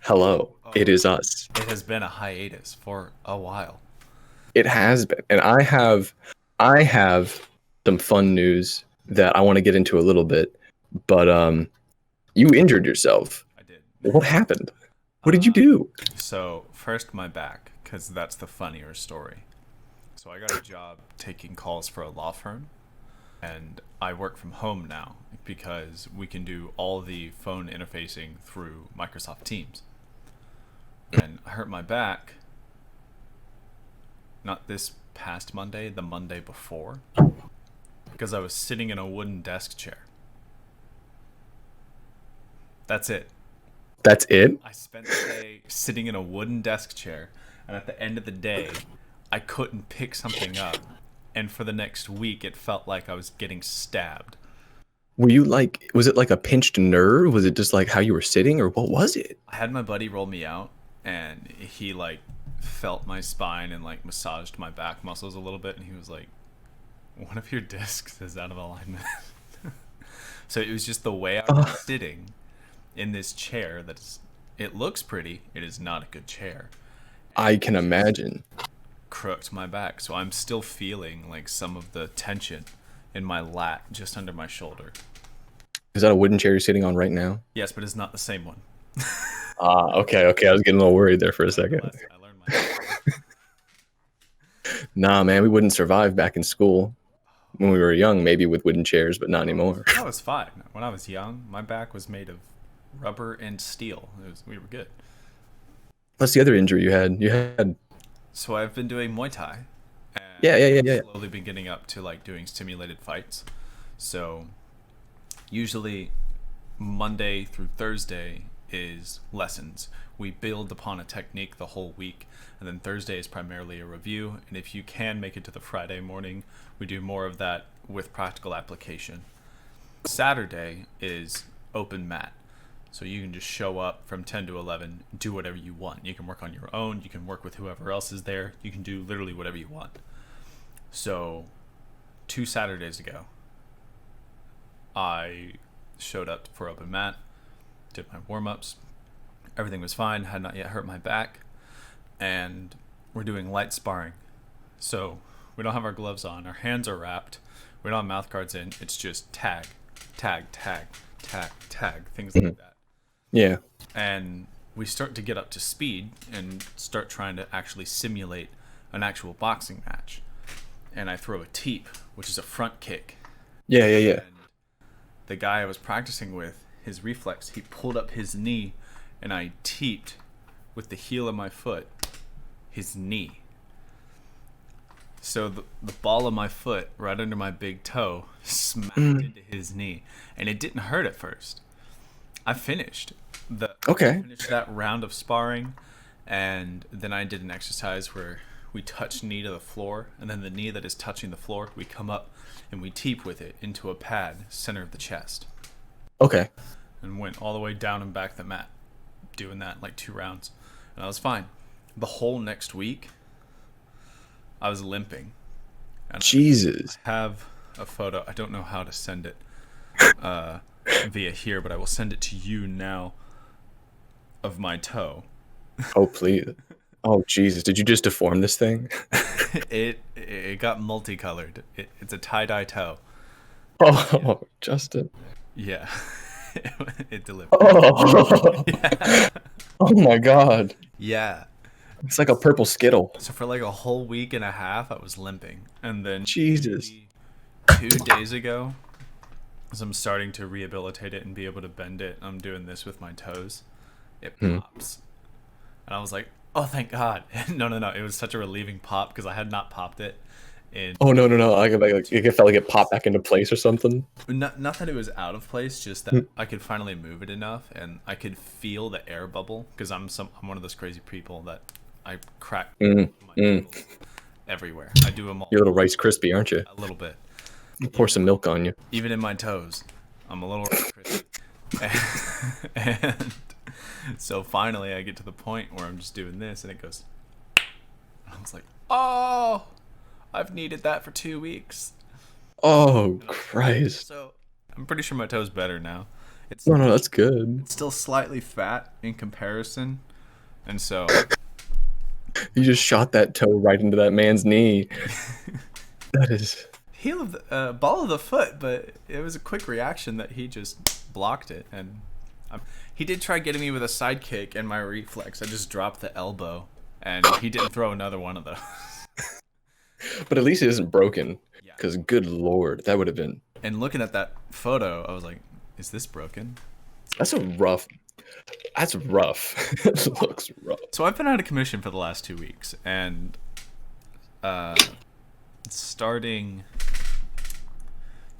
Hello, it Oh, is us. it has been a hiatus for a while. It has been, and I have some fun news that I want to get into a little bit. But you injured yourself. I did. What happened? What did you Uh, do? so first my back, because that's the funnier story. So I got a job taking calls for a law firm, and I work from home now because we can do all the phone interfacing through Microsoft Teams. And I hurt my back, not this past Monday, the Monday before, because I was sitting in a wooden desk chair. That's it. That's it? I spent the day sitting in a wooden desk chair, and at the end of the day, I couldn't pick something up. And for the next week, it felt like I was getting stabbed. Were you like, was it like a pinched nerve? Was it just like how you were sitting, or what was it? I had my buddy roll me out, and he like felt my spine and like massaged my back muscles a little bit, and he was like, "One of your discs is out of alignment." So it was just the way I was Uh, sitting in this chair that is. It looks pretty. It is not a good chair. I And can just imagine. crooked my back. So I'm still feeling like some of the tension in my lat just under my shoulder. Is that a wooden chair you're sitting on right now? Yes, but it's not the same one. Okay, okay. I was getting a little worried there for I a learned my second. lesson. I learned my lesson. Nah, man, we wouldn't survive back in school when we were young, maybe with wooden chairs, but not anymore. I was fine. When I was young, my back was made of rubber and steel. We were good. What's the other injury you had? You had, So I've been doing Muay Thai, yeah, and yeah, yeah, I've yeah. slowly been getting up to like doing simulated fights. So usually Monday through Thursday is lessons. We build upon a technique the whole week, and then Thursday is primarily a review. And if you can make it to the Friday morning, we do more of that with practical application. Saturday is open mat. So you can just show up from 10 to 11, do whatever you want. You can work on your own, you can work with whoever else is there, you can do literally whatever you want. So, 2 Saturdays ago, I showed up for open mat, did my warm ups, everything was fine, had not yet hurt my back, and we're doing light sparring. So, we don't have our gloves on, our hands are wrapped, we don't have mouth guards in, it's just tag, tag, tag, tag, tag, things like Mhm. that. Yeah. And we start to get up to speed and start trying to actually simulate an actual boxing match. And I throw a teep, which is a front kick. Yeah, yeah, yeah. And the guy I was practicing with, his reflex, he pulled up his knee and I teeped with the heel of my foot his knee. So the ball of my foot right under my big toe smacked Mm, into his knee. And it didn't hurt at first. I finished I okay. finished that round of sparring, and then I did an exercise where we touch knee to the floor, and then the knee that is touching the floor, we come up and we teep with it into a pad center of the chest, Okay. and went all the way down and back the mat, doing that like 2 rounds, and I was fine. The whole next week, I was limping, and Jesus. I have a photo. I don't know how to send it uh, via here, but I will send it to you now of my toe. Oh, please. Oh, Jesus. Did you just deform this thing? It got multicolored. It's a tie dye toe. Yeah, Oh, Justin. yeah. It delivered. Oh, Yeah, oh my God. yeah. It's like a purple Skittle. So for like a whole week and a half, I was limping, and then Jesus. maybe 2 days ago, as I'm starting to rehabilitate it and be able to bend it, I'm doing this with my toes. It Hmm. pops, and I was like, "Oh, thank God!" No, no, no. It was such a relieving pop because I had not popped it in Oh, no, no, no. Like, two it felt like it weeks. popped back into place or something. Not that it was out of place, just that Mm, I could finally move it enough, and I could feel the air bubble because I'm one of those crazy people that I crack mm, my mm. knuckles everywhere. I do them all You're a little Rice Krispie, aren't you? a little bit, I'll pour even some milk on you. even in my toes. I'm a little Rice Krispie. And so finally, I get to the point where I'm just doing this, and it goes. I was like, "Oh, I've needed that for 2 weeks." Oh, And I was like, Christ. so I'm pretty sure my toe's better now. It's No, no, that's good. it's still slightly fat in comparison, and so You just shot that toe right into that man's knee. That is. heel of the ball of the foot, but it was a quick reaction that he just blocked it, and he did try getting me with a side kick, and my reflex, I just dropped the elbow, and he didn't throw another one of those. But at least it isn't broken. Yeah. Because good lord, that would have been. And looking at that photo, I was like, "Is this broken?" That's a rough. That's rough. It looks rough. So I've been out of commission for the last 2 weeks, and starting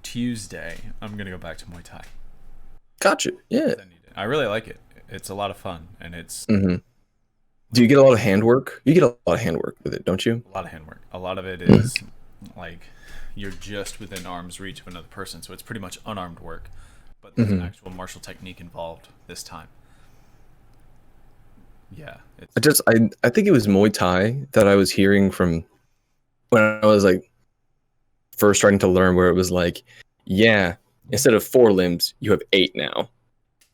Tuesday, I'm gonna go back to Muay Thai. Gotcha. Yeah. I really like it. It's a lot of fun, and it's Mm-hmm. Do you get a lot of handwork? You get a lot of handwork with it, don't you? a lot of handwork. A lot of it is like you're just within arm's reach of another person, so it's pretty much unarmed work. But there's an actual martial technique involved this time. Yeah, I think it was Muay Thai that I was hearing from when I was like first starting to learn, where it was like, yeah, instead of 4 limbs, you have 8 now,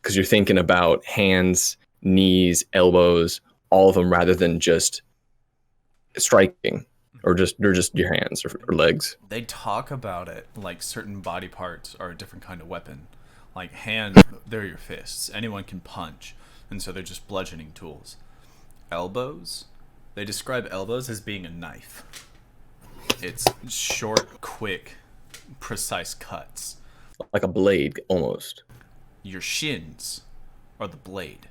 because you're thinking about hands, knees, elbows, all of them, rather than just striking or just your hands or legs. they talk about it like certain body parts are a different kind of weapon. Like hands, they're your fists. Anyone can punch, and so they're just bludgeoning tools. Elbows, they describe elbows as being a knife. It's short, quick, precise cuts. Like a blade almost. Your shins are the blade.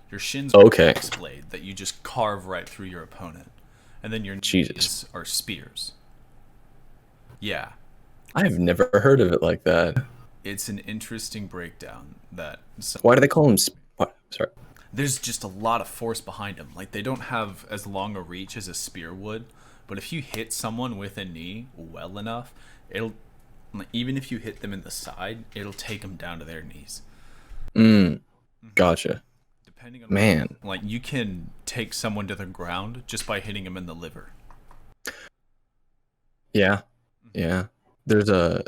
Your shins Okay. are the blade that you just carve right through your opponent. And then your Jesus. knees are spears. Yeah. I've never heard of it like that. It's an interesting breakdown that Why do they call them? What? Sorry. there's just a lot of force behind them. Like they don't have as long a reach as a spear would, but if you hit someone with a knee well enough, it'll like, even if you hit them in the side, it'll take them down to their knees. Gotcha. Depending on Man. like you can take someone to the ground just by hitting them in the liver. Yeah. Yeah. There's a.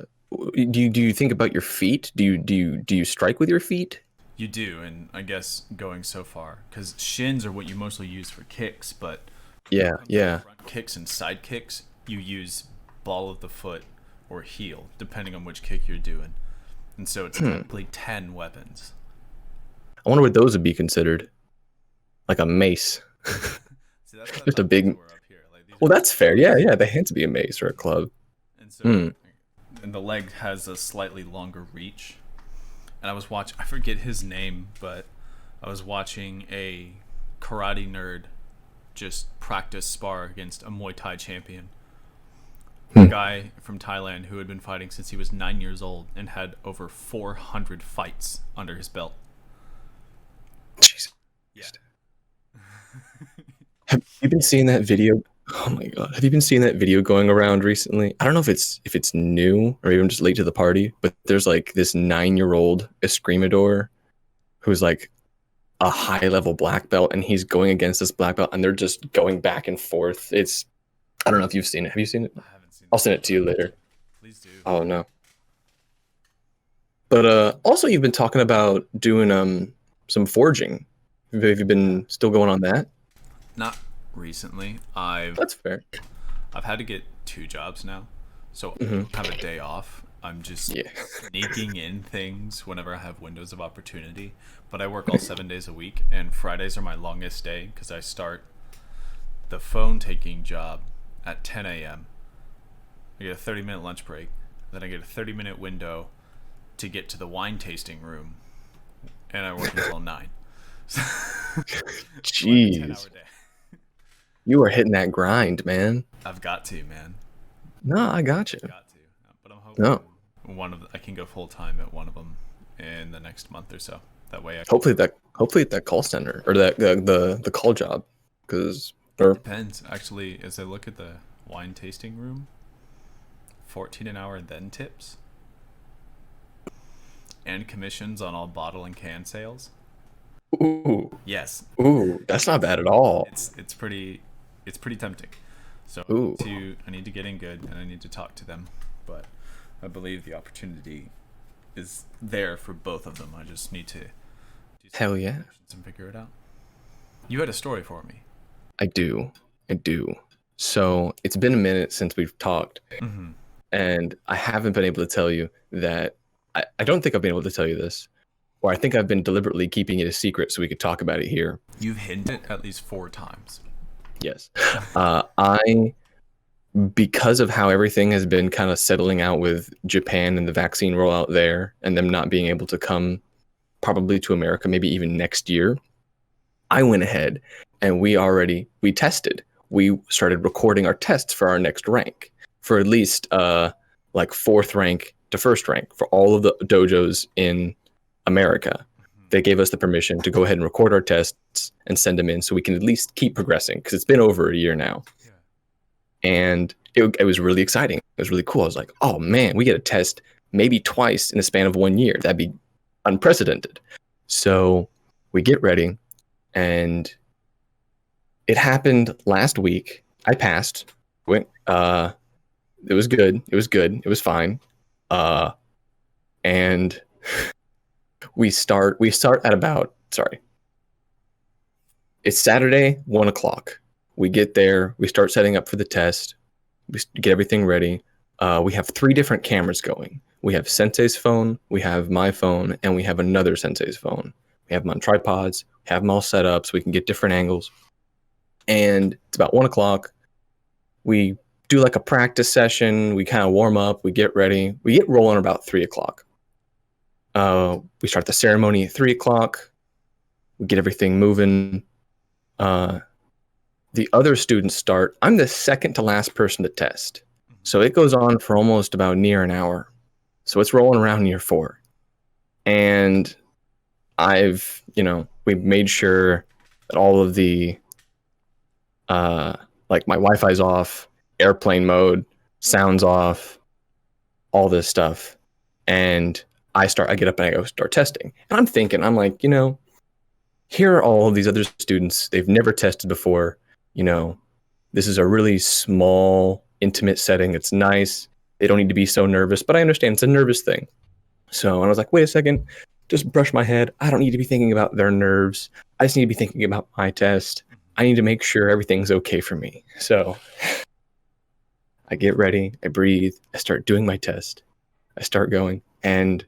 Do you think about your feet? Do you strike with your feet? You do, and I guess going so far, because shins are what you mostly use for kicks, but Yeah. Yeah. front kicks and side kicks, you use ball of the foot or heel, depending on which kick you're doing. And so it's technically 10 weapons. I wonder what those would be considered. Like a mace. See, that's what I Just a thought big. these were up here. Like, these Well, are- that's fair. Yeah. Yeah. They had to be a mace or a club. And so, and the leg has a slightly longer reach. And I was watching, I forget his name, but I was watching a karate nerd just practice spar against a Muay Thai champion. A guy from Thailand who had been fighting since he was 9 years old and had over 400 fights under his belt. Jesus. Yeah. Have you been seeing that video? Oh my god. Have you been seeing that video going around recently? I don't know if it's new or even just late to the party, but there's like this 9-year-old Escrimador who's like a high level black belt, and he's going against this black belt, and they're just going back and forth. It's I don't know if you've seen it. Have you seen it? I haven't seen I'll send it to you later. Please do. Oh no. But also you've been talking about doing some forging. Have you been still going on that? Not recently. I've That's fair. had to get 2 jobs now. So I don't have a day off. I'm just Yeah. sneaking in things whenever I have windows of opportunity. But I work all 7 days a week, and Fridays are my longest day because I start the phone taking job at 10 a.m. I get a 30-minute lunch break. Then I get a 30-minute window to get to the wine tasting room, and I work until 9. Jeez. 10-hour day. You are hitting that grind, man. I've got to, man. No, I got you. Got to. But I'm hoping No. I can go full time at one of them in the next month or so. That way I can, Hopefully at that call center or that the call job, because depends. Actually, as I look at the wine tasting room, 14 an hour, then tips. And commissions on all bottle and can sales. ooh, Yes. that's not bad at all. It's pretty tempting. So Ooh. I need to get in good, and I need to talk to them. But I believe the opportunity is there for both of them. I just need to do some Hell yeah. calculations and figure it out. You had a story for me. I do. I do. So it's been a minute since we've talked, Mm-hmm. and I haven't been able to tell you that. I don't think I've been able to tell you this, or I think I've been deliberately keeping it a secret so we could talk about it here. You've hinted at least 4 times. Yes. Because of how everything has been kind of settling out with Japan and the vaccine rollout there, and them not being able to come probably to America, maybe even next year, I went ahead and we tested. We started recording our tests for our next rank, for at least like 4th rank to 1st rank for all of the dojos in America. They gave us the permission to go ahead and record our tests and send them in so we can at least keep progressing, because it's been over a year now. Yeah. And it was really exciting. It was really cool. I was like, oh man, we get a test maybe twice in the span of 1 year. That'd be unprecedented. So we get ready, and it happened last week. I passed. It was good. It was good. It was fine. And we start at about, it's Saturday, 1:00. We get there, we start setting up for the test, we get everything ready. We have 3 different cameras going. We have Sensei's phone, we have my phone, and we have another Sensei's phone. We have them on tripods, have them all set up so we can get different angles. And it's about 1:00. We do like a practice session, we kind of warm up, we get ready, we get rolling about 3:00. We start the ceremony at 3:00. We get everything moving. The other students start. I'm the second to last person to test. So it goes on for almost about near an hour. So it's rolling around near 4. And we've made sure that all of the, like my Wi-Fi's off, airplane mode, sound's off, all this stuff. And I get up and I go start testing. And I'm thinking, I'm like, here are all of these other students. They've never tested before. This is a really small, intimate setting. It's nice. They don't need to be so nervous, but I understand it's a nervous thing. So I was like, wait a second, just brush my head. I don't need to be thinking about their nerves. I just need to be thinking about my test. I need to make sure everything's okay for me. So I get ready, I breathe, I start doing my test. I start going, and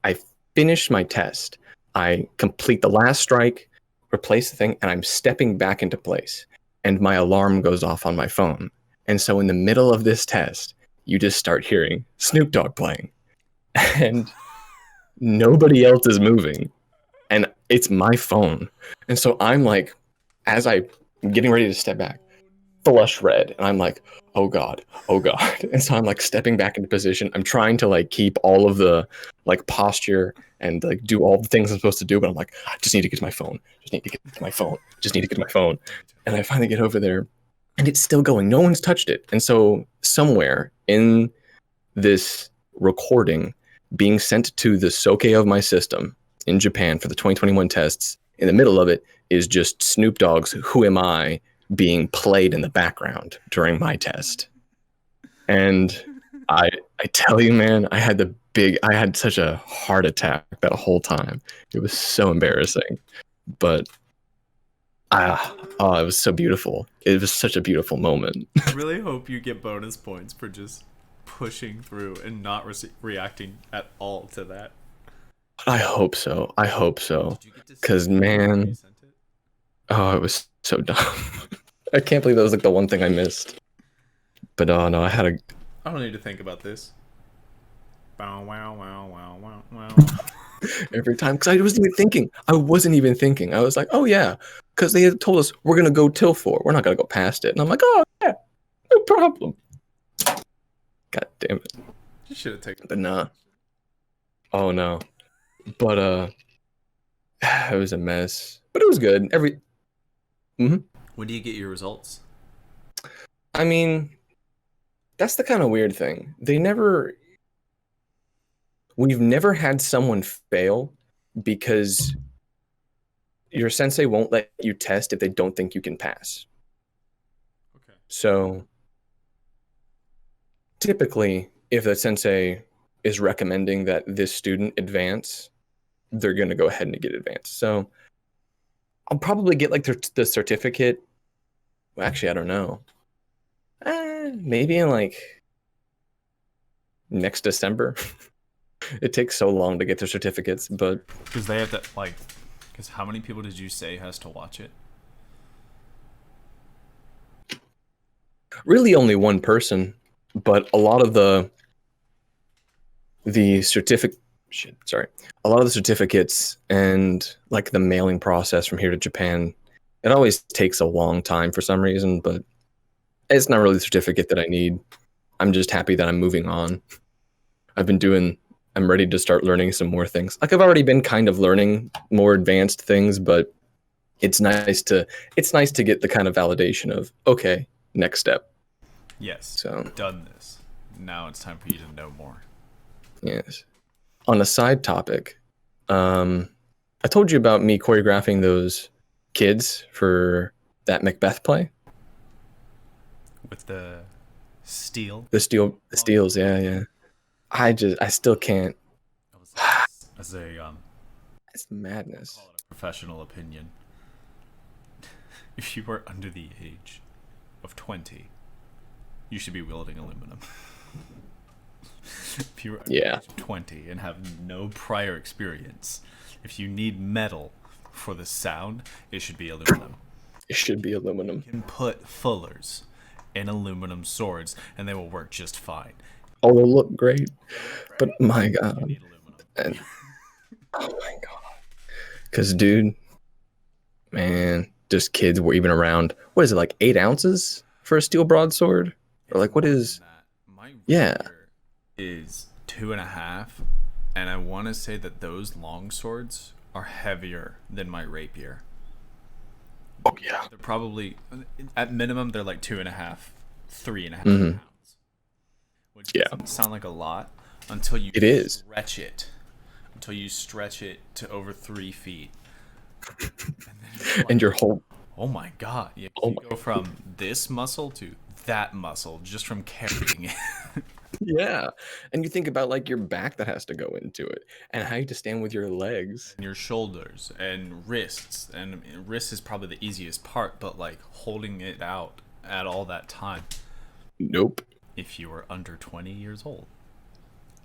I finish my test. I complete the last strike, replace the thing, and I'm stepping back into place. And my alarm goes off on my phone. And so in the middle of this test, you just start hearing Snoop Dogg playing. And nobody else is moving. And it's my phone. And so I'm like, as I'm getting ready to step back, flush red. And I'm like, oh God. And so I'm like stepping back into position. I'm trying to like keep all of the like posture and like do all the things I'm supposed to do. But I'm like, I just need to get to my phone. And I finally get over there, and it's still going. No one's touched it. And so somewhere in this recording being sent to the SeitOkai of my system in Japan for the 2021 tests, in the middle of it is just Snoop Dogg's Who Am I being played in the background during my test. And I tell you, man, I had such a heart attack that whole time. It was so embarrassing. But it was so beautiful. It was such a beautiful moment. I really hope you get bonus points for just pushing through and not reacting at all to that. I hope so. Because, man, it was so dumb. I can't believe that was like the one thing I missed. But no, I don't need to think about this. Bow, wow, wow, wow, wow, wow. Every time, because I wasn't even thinking. I was like, oh yeah, because they had told us we're gonna go till 4. We're not gonna go past it. And I'm like, oh yeah, no problem. God damn it. You should have taken. But nah. Oh no. But it was a mess. But it was good. When do you get your results? I mean, that's the kind of weird thing. We've never had someone fail because your sensei won't let you test if they don't think you can pass. Okay. So typically, if the sensei is recommending that this student advance, they're going to go ahead and get advanced. So I'll probably get like the certificate. Well, actually, I don't know. Maybe in like next December. It takes so long to get their certificates, but Because they have to, like, because how many people did you say has to watch it? really only one person. But a lot of the certificate, sorry, a lot of the certificates and like the mailing process from here to Japan, it always takes a long time for some reason. But it's not really the certificate that I need. I'm just happy that I'm moving on. I'm ready to start learning some more things. Like I've already been kind of learning more advanced things, but it's nice to get the kind of validation of, okay, next step. Yes. So You've done this. Now it's time for you to know more. yes. On a side topic, I told you about me choreographing those kids for that Macbeth play. With the steel. The steels, yeah. I still can't. I was like, as a It's madness. call it a professional opinion. If you are under the age of 20, you should be wielding aluminum. If you are under the age of 20 and have no prior experience, if you need metal for the sound, it should be aluminum. It should be aluminum. You can put fullers in aluminum swords and they will work just fine. Oh, they'll look great, but my God, You need aluminum. and, oh my God, because dude, man, just kids were even around. What is it, like 8 ounces for a steel broadsword, or like what is? My Yeah. rapier is 2.5, and I want to say that those long swords are heavier than my rapier. Oh yeah. They're probably, at minimum, they're like 2.5, 3.5 Mhm. pounds. Which Yeah. doesn't sound like a lot until you It is. stretch it. Until you stretch it to over 3 feet. And then you're like, And your whole oh my God. You Oh go from this muscle to that muscle just from carrying it. yeah, and you think about like your back that has to go into it, and how you have to stand with your legs. And your shoulders and wrists. And wrists is probably the easiest part, but like holding it out at all that time. Nope. If you are under 20 years old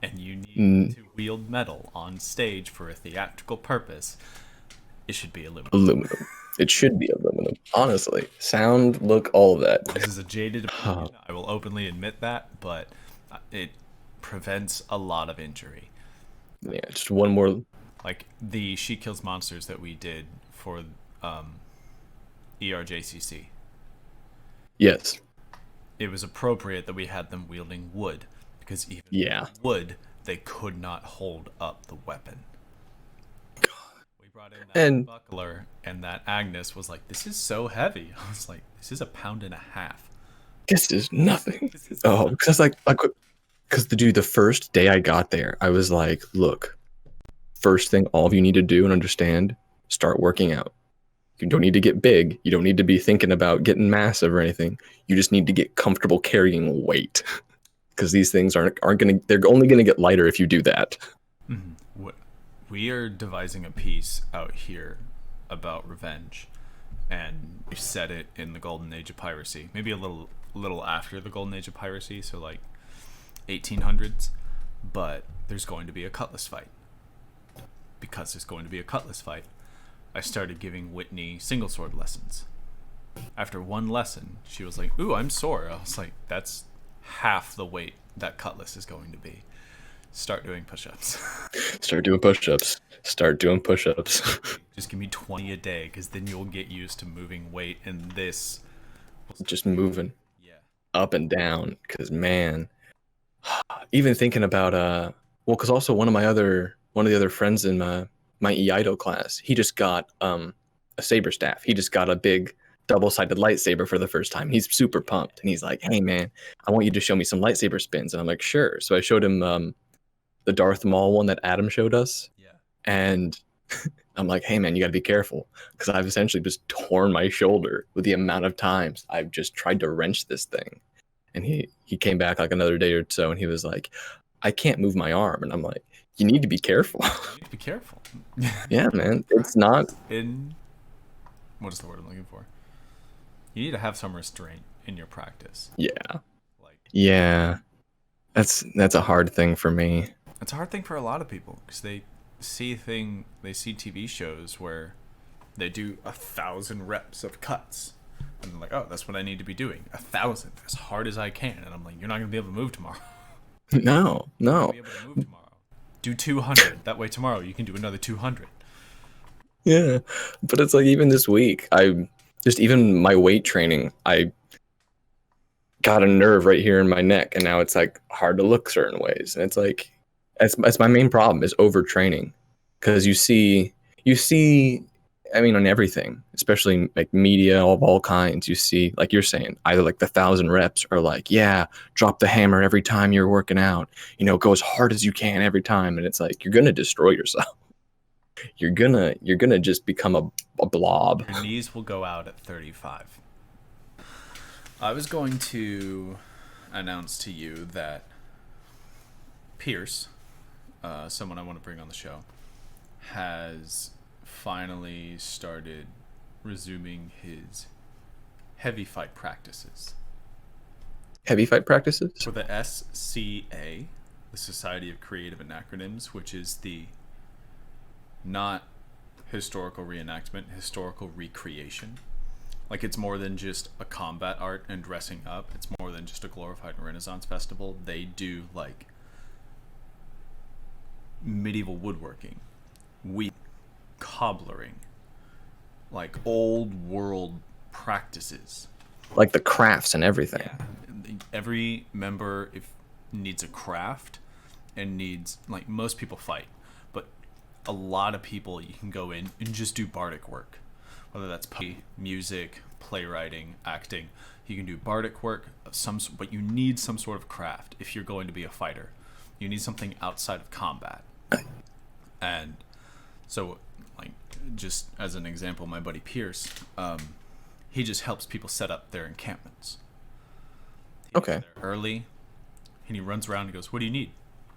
and you need Mm. to wield metal on stage for a theatrical purpose, it should be aluminum. Aluminum. It should be aluminum. Honestly, sound, look, all of that. This is a jaded opinion. I will openly admit that, but it prevents a lot of injury. Yeah, just one more. Like the She Kills Monsters that we did for ERJCC. Yes. It was appropriate that we had them wielding wood, because even Yeah. with wood, they could not hold up the weapon. We brought in that And- buckler, and that Agnes was like, "This is so heavy." I was like, "This is 1.5 pounds." This is nothing. This is Oh, because because the first day I got there, I was like, look, first thing all of you need to do and understand, start working out. You don't need to get big. You don't need to be thinking about getting massive or anything. You just need to get comfortable carrying weight. Because these things aren't gonna, they're only gonna get lighter if you do that. Mm-hmm. We are devising a piece out here about revenge, and we set it in the golden age of piracy, maybe a little after the golden age of piracy, so like 1800s. But there's going to be a cutlass fight. Because there's going to be a cutlass fight, I started giving Whitney single sword lessons. After one lesson, she was like, "Ooh, I'm sore." I was like, "That's half the weight that cutlass is going to be. Start doing push-ups." Start doing push-ups. Start doing push-ups. Just give me 20 a day, because then you'll get used to moving weight, and this Just moving yeah. up and down. Because man, even thinking about well, because also one of the other friends in my Iaido class, he just got a saber staff. He just got a big double-sided lightsaber for the first time. He's super pumped, and he's like, "Hey man, I want you to show me some lightsaber spins." And I'm like, "Sure." So I showed him the Darth Maul one that Adam showed us, Yeah. and I'm like, "Hey man, you got to be careful, because I've essentially just torn my shoulder with the amount of times I've just tried to wrench this thing." And he came back like another day or so, and he was like, I can't move my arm. And I'm like, you need to be careful. You need to be careful. Yeah, man. It's not. In what is the word I'm looking for? You need to have some restraint in your practice. Yeah. Like, Yeah. That's a hard thing for me. it's a hard thing for a lot of people because they see TV shows where they do 1,000 reps of cuts, and they're like, oh, that's what I need to be doing, 1,000 as hard as I can, and I'm like, you're not gonna be able to move tomorrow. No. Be able to move tomorrow. Do 200. That way tomorrow you can do another 200. Yeah. But it's like even this week, even my weight training, I got a nerve right here in my neck, and now it's like hard to look certain ways. And it's like that's my main problem is overtraining. Because you see I mean, on everything, especially like media of all kinds, you see, like you're saying, either like the 1,000 reps or like, yeah, drop the hammer every time you're working out, go as hard as you can every time. And it's like, you're going to destroy yourself. You're gonna just become a blob. Your knees will go out at 35. I was going to announce to you that Pierce, someone I want to bring on the show, has finally started resuming his heavy fight practices. Heavy fight practices? For the SCA, the Society of Creative Anacronyms, which is the not historical reenactment, historical recreation. Like, it's more than just a combat art and dressing up. It's more than just a glorified Renaissance festival. They do, like, medieval woodworking, cobblering, like old world practices, like the crafts and everything. Yeah. Every member needs a craft and needs, like, most people fight, but a lot of people you can go in and just do bardic work, whether that's music, playwriting, acting. You can do bardic work of but you need some sort of craft if you're going to be a fighter. You need something outside of combat. And so, like, just as an example, my buddy Pierce, he just helps people set up their encampments. Okay. Early, and he runs around and goes, what do you need?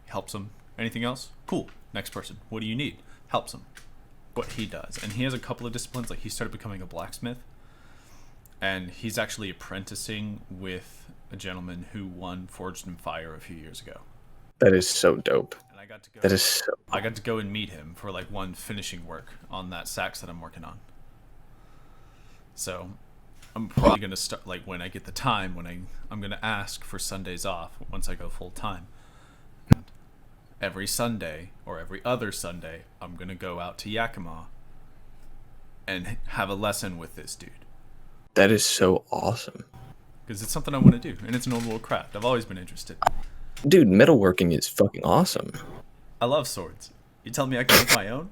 Helps them. Anything else? Cool. Next person. What do you need? Helps him. What he does. And he has a couple of disciplines. Like, he started becoming a blacksmith, and he's actually apprenticing with a gentleman who won Forged in Fire a few years ago. That is so dope. And I got to go. That is so. I got to go and meet him for like one finishing work on that sax that I'm working on. So I'm probably gonna start, like, when I get the time, I'm gonna ask for Sundays off once I go full time. Every Sunday or every other Sunday, I'm gonna go out to Yakima and have a lesson with this dude. That is so awesome. Because it's something I want to do, and it's an old world craft. I've always been interested. Dude, metalworking is fucking awesome. I love swords. You tell me I can make my own?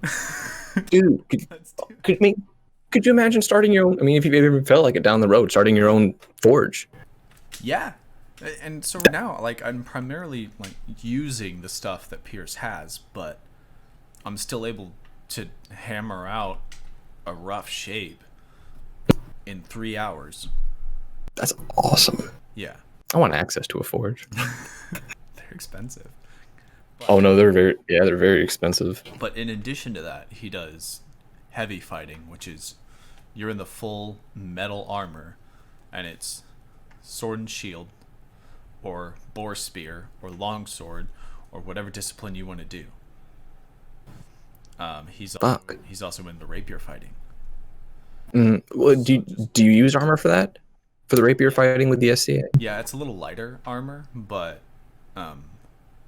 Dude, could you imagine starting your own? I mean, if you've ever felt like it down the road, starting your own forge. Yeah. And so now, like, I'm primarily, like, using the stuff that Pierce has, but I'm still able to hammer out a rough shape in 3 hours. That's awesome. Yeah. I want access to a forge. They're expensive. But, oh no, they're very expensive. But in addition to that, he does heavy fighting, which is you're in the full metal armor, and it's sword and shield, or boar spear, or longsword, or whatever discipline you want to do. He's also in the rapier fighting. Well, do you use armor for that? For the rapier fighting with the SCA? Yeah, it's a little lighter armor, but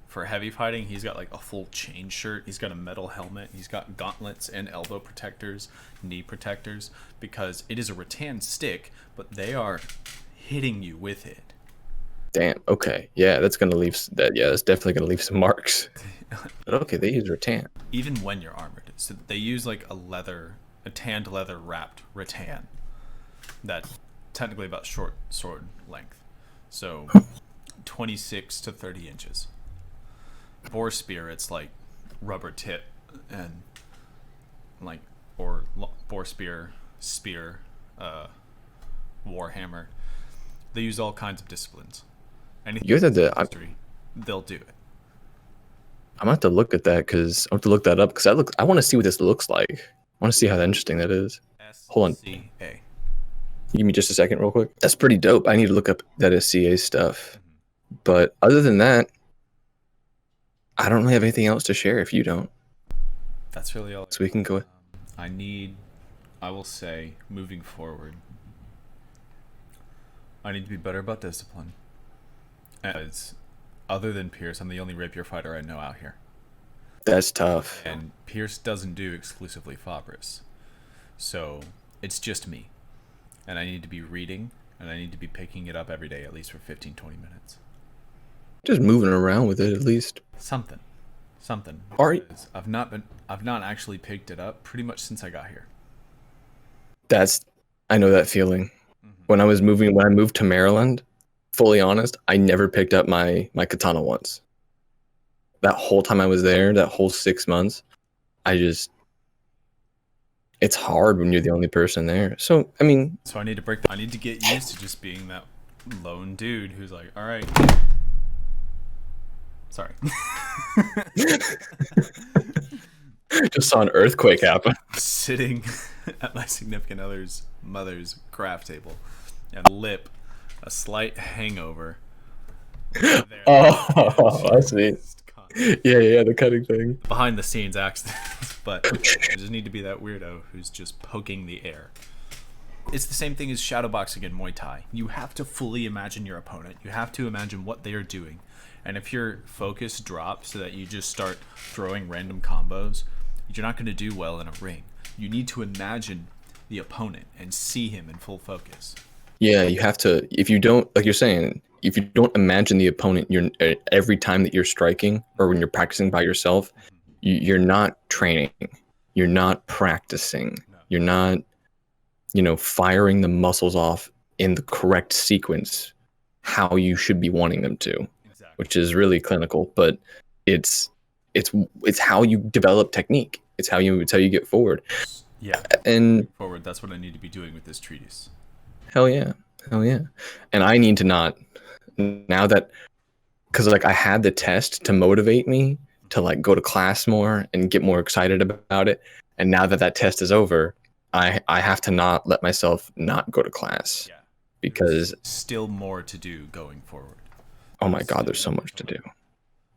for heavy fighting, he's got like a full chain shirt. He's got a metal helmet. He's got gauntlets and elbow protectors, knee protectors, because it is a rattan stick, but they are hitting you with it. Damn. Okay. Yeah, that's gonna leave that. Yeah, that's definitely gonna leave some marks. But okay, they use rattan. Even when you're armored, so they use like a tanned leather wrapped rattan. That's technically about short sword length, so 26 to 30 inches. Boar spear, it's like rubber tip and like boar spear, warhammer. They use all kinds of disciplines. Anything You're history, they'll do it. I'm gonna have to look at that because I have to look that up because I want to see what this looks like. I want to see how interesting that is. Hold on, SCA. give me just a second, real quick. That's pretty dope. I need to look up that SCA stuff. But other than that, I don't really have anything else to share. If you don't, That's really all. so we can go. I will say, moving forward, I need to be better about discipline. As other than Pierce, I'm the only rapier fighter I know out here. That's tough. And Pierce doesn't do exclusively Fabris. So it's just me. And I need to be reading, and I need to be picking it up every day, at least for 15, 20 minutes. Just moving around with it at least. Something. I've not actually picked it up pretty much since I got here. I know that feeling. When I moved to Maryland, fully honest, I never picked up my katana once. That whole time I was there, that whole 6 months, it's hard when you're the only person there. So, I mean, I need to get used to just being that lone dude who's like, all right. Sorry. just saw an earthquake happen. Sitting at my significant other's mother's craft table and lip a slight hangover. Oh, I see. Yeah, the cutting thing. Behind the scenes accidents, but I just need to be that weirdo who's just poking the air. It's the same thing as shadowboxing in Muay Thai. You have to fully imagine your opponent. You have to imagine what they are doing. And if your focus drops so that you just start throwing random combos, you're not going to do well in a ring. You need to imagine the opponent and see him in full focus. Yeah, you have to. If you don't, like you're saying, if you don't imagine the opponent, you're every time that you're striking or when you're practicing by yourself, you're not training. You're not practicing. You're not, firing the muscles off in the correct sequence, how you should be wanting them to, which is really clinical. But it's how you develop technique. It's how you get forward. Yeah, and forward. That's what I need to be doing with this treatise. Hell yeah. And I need to not, now that, because I had the test to motivate me to go to class more and get more excited about it. And now that test is over, I have to not let myself not go to class. Yeah. Because there's still more to do going forward. Oh my God, there's so much to do.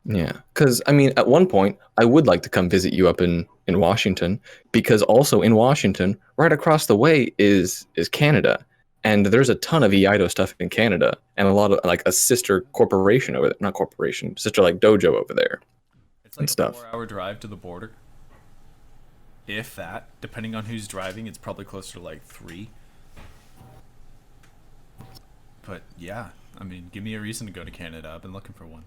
Yeah. Because, at one point, I would like to come visit you up in Washington, because also in Washington, right across the way is Canada. And there's a ton of Iaido stuff in Canada, and a lot of a sister corporation over there, not corporation, sister dojo over there. It's like a 4-hour drive to the border. If that, depending on who's driving, it's probably closer to 3. But yeah, give me a reason to go to Canada. I've been looking for one.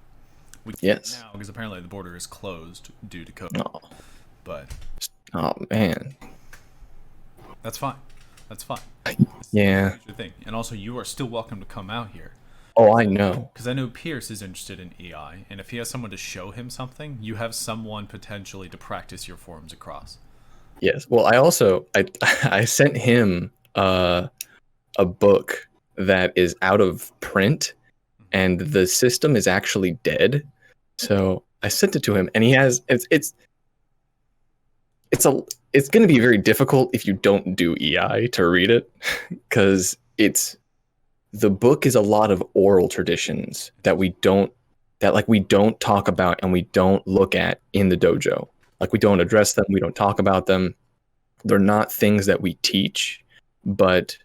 We can't now because apparently the border is closed due to COVID. Oh. But oh man, that's fine. Yeah. Thing. And also, you are still welcome to come out here. Oh, I know. Because I know Pierce is interested in EI, and if he has someone to show him something, you have someone potentially to practice your forms across. Yes. Well, I sent him a book that is out of print, and the system is actually dead. So I sent it to him, and he has it's going to be very difficult if you don't do EI to read it, because the book is a lot of oral traditions that we don't talk about and we don't look at in the dojo. We don't address them, we don't talk about them. They're not things that we teach, but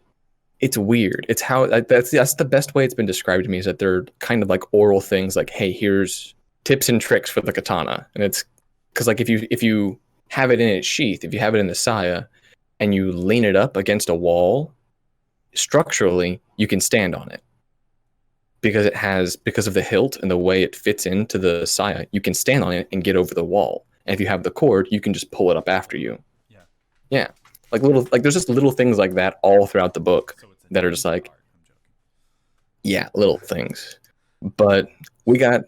it's weird. It's how that's the best way it's been described to me, is that they're kind of oral things, hey, here's tips and tricks for the katana. And it's because if you have it in its sheath, if you have it in the saya and you lean it up against a wall, structurally you can stand on it because of the hilt and the way it fits into the saya. You can stand on it and get over the wall. And if you have the cord, you can just pull it up after you. Yeah. There's just little things like that all throughout the book that are just little things. But we got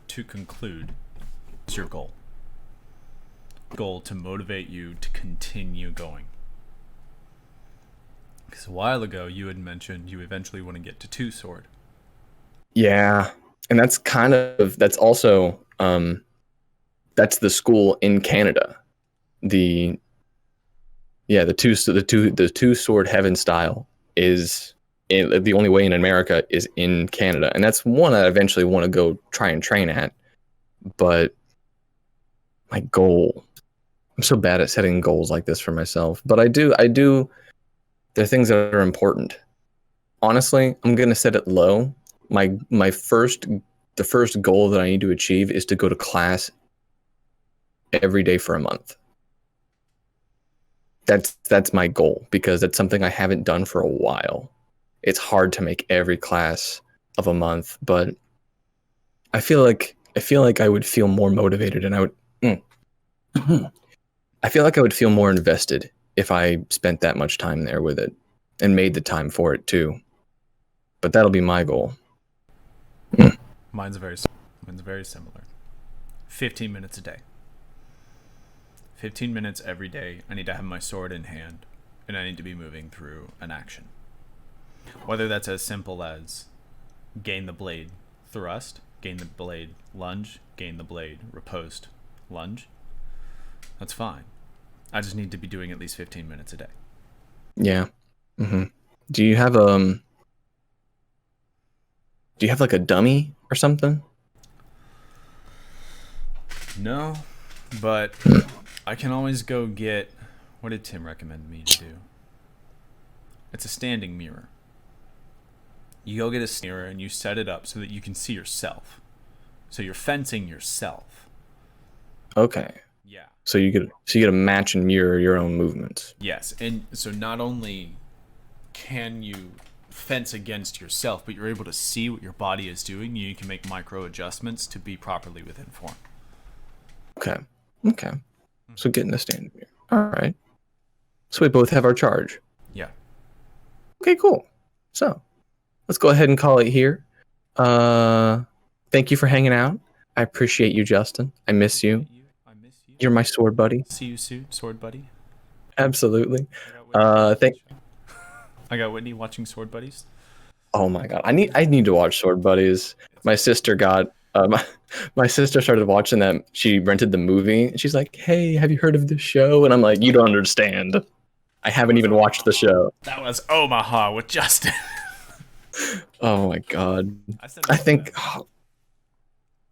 to conclude. What's your goal? Goal to motivate you to continue going. Because a while ago you had mentioned you eventually want to get to 2 sword. Yeah, and that's also that's the school in Canada. The two sword heaven style is the only way in America is in Canada, and that's one I eventually want to go try and train at. But my goal, I'm so bad at setting goals like this for myself, but I do. There are things that are important. Honestly, I'm gonna set it low. The first goal that I need to achieve is to go to class every day for a month. That's my goal, because that's something I haven't done for a while. It's hard to make every class of a month, but I feel like I would feel more motivated, and I feel like I would feel more invested if I spent that much time there with it and made the time for it too. But that'll be my goal. Mine's very similar. 15 minutes a day. 15 minutes every day. I need to have my sword in hand, and I need to be moving through an action. Whether that's as simple as gain the blade thrust, gain the blade lunge, gain the blade riposte lunge, that's fine. I just need to be doing at least 15 minutes a day. Yeah. Mm-hmm. Do you have like a dummy or something? No, but I can always go get, what did Tim recommend me to do? It's a standing mirror. You go get a mirror and you set it up so that you can see yourself. So you're fencing yourself. Okay. Yeah. So you get a match and mirror your own movements. Yes, and so not only can you fence against yourself, but you're able to see what your body is doing. You can make micro adjustments to be properly within form. Okay. So getting a standing mirror. All right. So we both have our charge. Yeah. Okay, cool. So let's go ahead and call it here. Thank you for hanging out. I appreciate you, Justin. I miss you. I miss you. You're my sword buddy. See you soon, sword buddy. Absolutely. I got Whitney watching Sword Buddies. Oh my god, I need to watch Sword Buddies. My sister got my sister started watching that. She rented the movie, and she's like, "Hey, have you heard of this show?" And I'm like, "You don't understand. I haven't even watched the show." That was Omaha with Justin. Oh my god.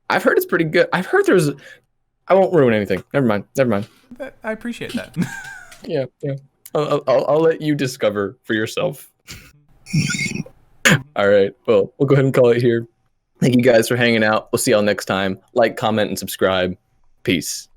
I've heard it's pretty good. I've heard I won't ruin anything. Never mind. I appreciate that. Yeah. I'll let you discover for yourself. All right. Well, we'll go ahead and call it here. Thank you guys for hanging out. We'll see y'all next time. Like, comment, and subscribe. Peace.